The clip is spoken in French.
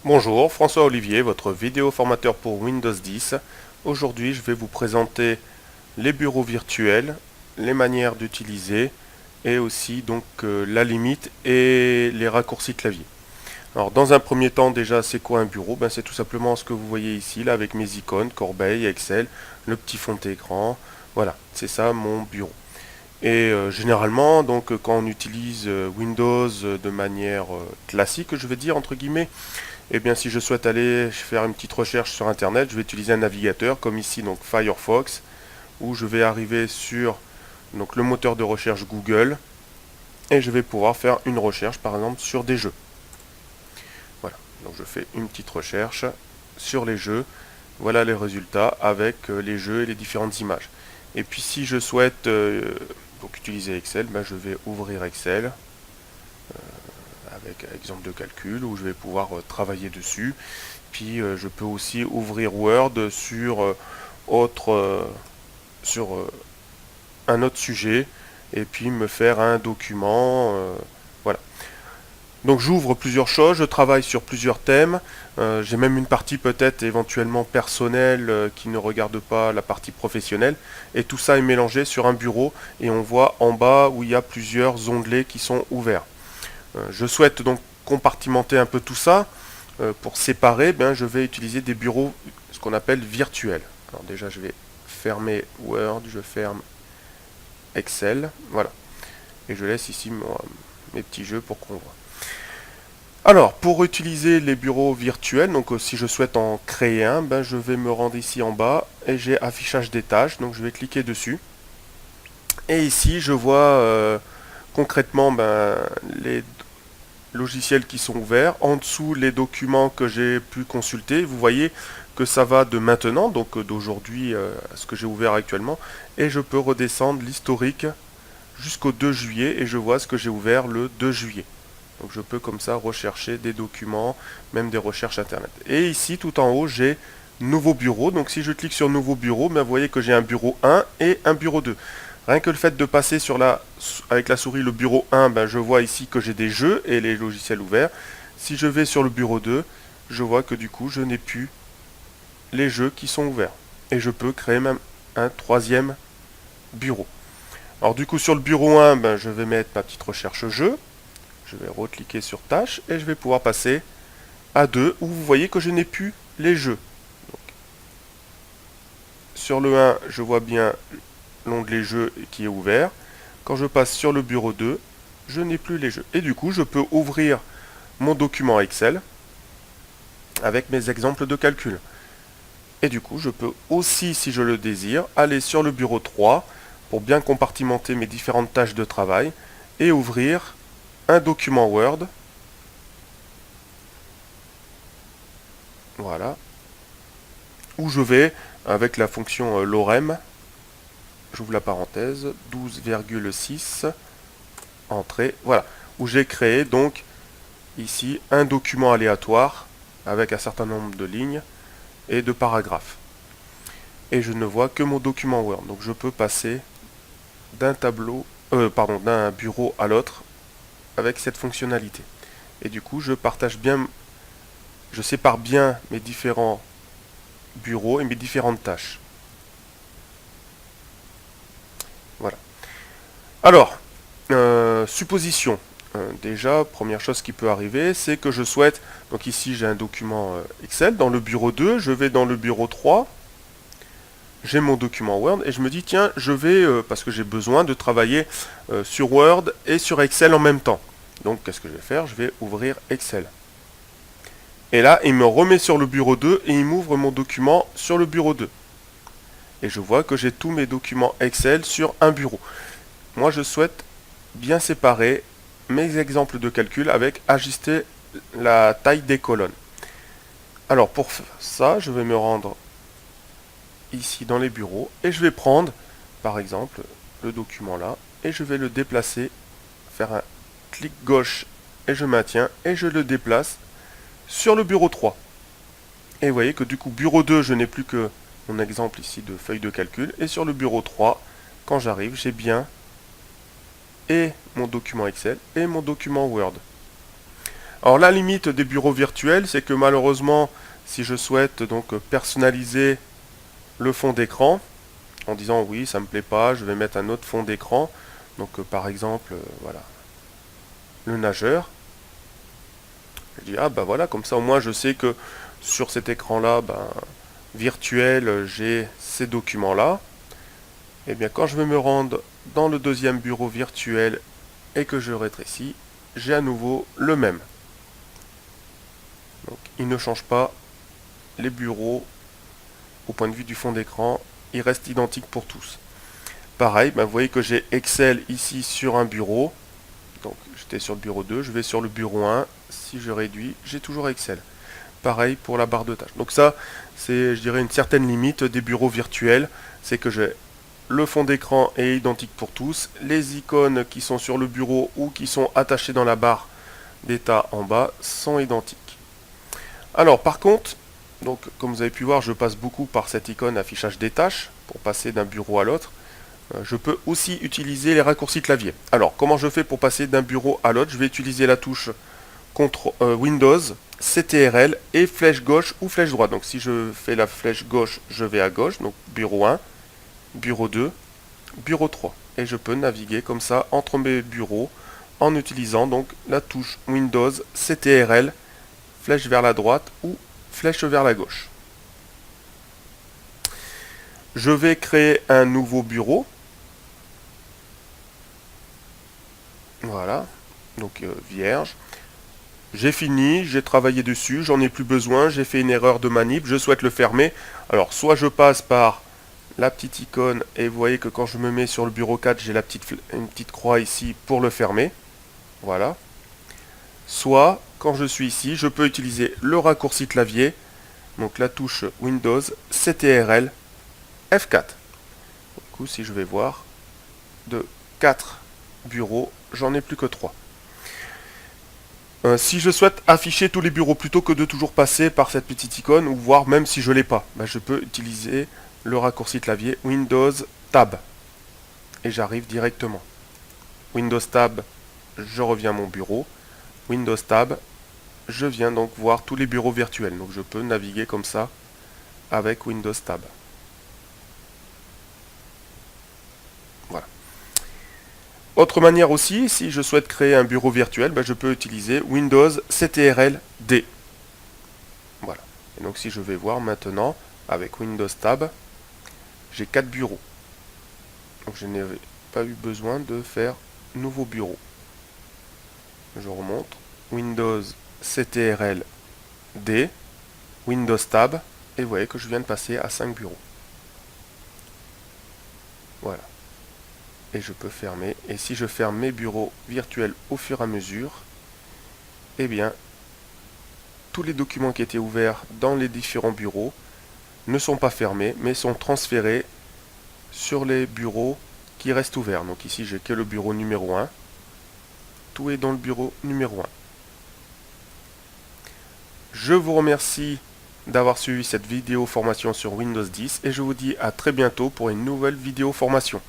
Bonjour, François Olivier, votre vidéo formateur pour Windows 10. Aujourd'hui, je vais vous présenter les bureaux virtuels, les manières d'utiliser et aussi donc la limite et les raccourcis clavier. Alors dans un premier temps déjà, c'est quoi un bureau? C'est tout simplement ce que vous voyez ici là avec mes icônes, Corbeille, Excel, le petit fond d'écran. Voilà, c'est ça mon bureau. Et généralement, donc quand on utilise Windows de manière classique, je vais dire entre guillemets, eh bien, si je souhaite aller faire une petite recherche sur Internet, je vais utiliser un navigateur comme ici, donc Firefox, où je vais arriver sur donc, le moteur de recherche Google et je vais pouvoir faire une recherche, par exemple, sur des jeux. Voilà, donc je fais une petite recherche sur les jeux. Voilà les résultats avec les jeux et les différentes images. Et puis, si je souhaite donc utiliser Excel, je vais ouvrir Excel avec exemple de calcul où je vais pouvoir travailler dessus. Puis je peux aussi ouvrir Word sur un autre sujet et puis me faire un document. Voilà. Donc j'ouvre plusieurs choses, je travaille sur plusieurs thèmes. J'ai même une partie peut-être éventuellement personnelle qui ne regarde pas la partie professionnelle. Et tout ça est mélangé sur un bureau et on voit en bas où il y a plusieurs onglets qui sont ouverts. Je souhaite donc compartimenter un peu tout ça. Pour séparer, je vais utiliser des bureaux, ce qu'on appelle virtuels. Alors déjà, je vais fermer Word, je ferme Excel, voilà. Et je laisse ici mes petits jeux pour qu'on voit. Alors, pour utiliser les bureaux virtuels, donc si je souhaite en créer un, je vais me rendre ici en bas et j'ai affichage des tâches, donc je vais cliquer dessus. Et ici, je vois concrètement les logiciels qui sont ouverts. En dessous, les documents que j'ai pu consulter. Vous voyez que ça va de maintenant, donc d'aujourd'hui à ce que j'ai ouvert actuellement. Et je peux redescendre l'historique jusqu'au 2 juillet et je vois ce que j'ai ouvert le 2 juillet. Donc je peux comme ça rechercher des documents, même des recherches internet. Et ici, tout en haut, j'ai nouveau bureau. Donc si je clique sur nouveau bureau, vous voyez que j'ai un bureau 1 et un bureau 2. Rien que le fait de passer avec la souris le bureau 1, je vois ici que j'ai des jeux et les logiciels ouverts. Si je vais sur le bureau 2, je vois que du coup, je n'ai plus les jeux qui sont ouverts. Et je peux créer même un troisième bureau. Alors du coup, sur le bureau 1, je vais mettre ma petite recherche jeu. Je vais recliquer sur tâche et je vais pouvoir passer à 2 où vous voyez que je n'ai plus les jeux. Donc, sur le 1, je vois bien l'onglet jeux qui est ouvert. Quand je passe sur le bureau 2, je n'ai plus les jeux. Et du coup, je peux ouvrir mon document Excel avec mes exemples de calcul. Et du coup, je peux aussi, si je le désire, aller sur le bureau 3 pour bien compartimenter mes différentes tâches de travail et ouvrir un document Word. Voilà. Où je vais, avec la fonction lorem, j'ouvre la parenthèse, 12,6, entrée, voilà, où j'ai créé donc ici un document aléatoire avec un certain nombre de lignes et de paragraphes. Et je ne vois que mon document Word. Donc je peux passer d'un bureau à l'autre avec cette fonctionnalité. Et du coup, je sépare bien mes différents bureaux et mes différentes tâches. Voilà. Alors, supposition. Déjà, première chose qui peut arriver, c'est que je souhaite, donc ici j'ai un document Excel, dans le bureau 2, je vais dans le bureau 3, j'ai mon document Word, et je me dis, tiens, je vais, parce que j'ai besoin de travailler sur Word et sur Excel en même temps. Donc, qu'est-ce que je vais faire? Je vais ouvrir Excel. Et là, il me remet sur le bureau 2 et il m'ouvre mon document sur le bureau 2. Et je vois que j'ai tous mes documents Excel sur un bureau. Moi, je souhaite bien séparer mes exemples de calcul avec ajuster la taille des colonnes. Alors, pour ça, je vais me rendre ici dans les bureaux et je vais prendre, par exemple, le document là et je vais le déplacer, faire un clic gauche et je maintiens et je le déplace sur le bureau 3. Et vous voyez que du coup, bureau 2, je n'ai plus que mon exemple ici de feuille de calcul. Et sur le bureau 3, quand j'arrive, j'ai bien et mon document Excel et mon document Word. Alors la limite des bureaux virtuels, c'est que malheureusement, si je souhaite donc personnaliser le fond d'écran, en disant oui, ça me plaît pas, je vais mettre un autre fond d'écran, donc par exemple, voilà, le nageur, je dis ah bah voilà, comme ça au moins je sais que sur cet écran-là, ben, virtuel, j'ai ces documents-là. Et bien quand je vais me rendre dans le deuxième bureau virtuel et que je rétrécis, j'ai à nouveau le même. Donc il ne change pas, les bureaux au point de vue du fond d'écran, ils restent identiques pour tous. Pareil, ben, vous voyez que j'ai Excel ici sur un bureau. Donc j'étais sur le bureau 2, je vais sur le bureau 1. Si je réduis, j'ai toujours Excel. Pareil pour la barre de tâches. Donc ça, c'est, je dirais, une certaine limite des bureaux virtuels. C'est que j'ai le fond d'écran est identique pour tous. Les icônes qui sont sur le bureau ou qui sont attachées dans la barre d'état en bas sont identiques. Alors par contre, donc comme vous avez pu voir, je passe beaucoup par cette icône affichage des tâches pour passer d'un bureau à l'autre. Je peux aussi utiliser les raccourcis clavier. Alors comment je fais pour passer d'un bureau à l'autre? Je vais utiliser la touche Windows, CTRL et flèche gauche ou flèche droite. Donc si je fais la flèche gauche, je vais à gauche, donc bureau 1, bureau 2, bureau 3. Et je peux naviguer comme ça entre mes bureaux en utilisant donc la touche Windows, CTRL, flèche vers la droite ou flèche vers la gauche. Je vais créer un nouveau bureau. Voilà, donc vierge. J'ai fini, j'ai travaillé dessus, j'en ai plus besoin, j'ai fait une erreur de manip, je souhaite le fermer. Alors soit je passe par la petite icône et vous voyez que quand je me mets sur le bureau 4, j'ai une petite croix ici pour le fermer. Voilà. Soit quand je suis ici, je peux utiliser le raccourci clavier, donc la touche Windows, CTRL, F4. Du coup, si je vais voir, de 4 bureaux, j'en ai plus que 3. Si je souhaite afficher tous les bureaux plutôt que de toujours passer par cette petite icône, ou voir même si je ne l'ai pas, ben je peux utiliser le raccourci clavier Windows Tab. Et j'arrive directement. Windows Tab, je reviens à mon bureau. Windows Tab, je viens donc voir tous les bureaux virtuels. Donc je peux naviguer comme ça avec Windows Tab. Voilà. Autre manière aussi, si je souhaite créer un bureau virtuel, ben je peux utiliser Windows CTRL D. Voilà. Et donc si je vais voir maintenant, avec Windows Tab, j'ai 4 bureaux. Donc je n'ai pas eu besoin de faire nouveau bureau. Je remonte. Windows CTRL D, Windows Tab, et vous voyez que je viens de passer à 5 bureaux. Voilà. Et je peux fermer. Et si je ferme mes bureaux virtuels au fur et à mesure, eh bien, tous les documents qui étaient ouverts dans les différents bureaux ne sont pas fermés, mais sont transférés sur les bureaux qui restent ouverts. Donc ici, j'ai que le bureau numéro 1. Tout est dans le bureau numéro 1. Je vous remercie d'avoir suivi cette vidéo formation sur Windows 10 et je vous dis à très bientôt pour une nouvelle vidéo formation.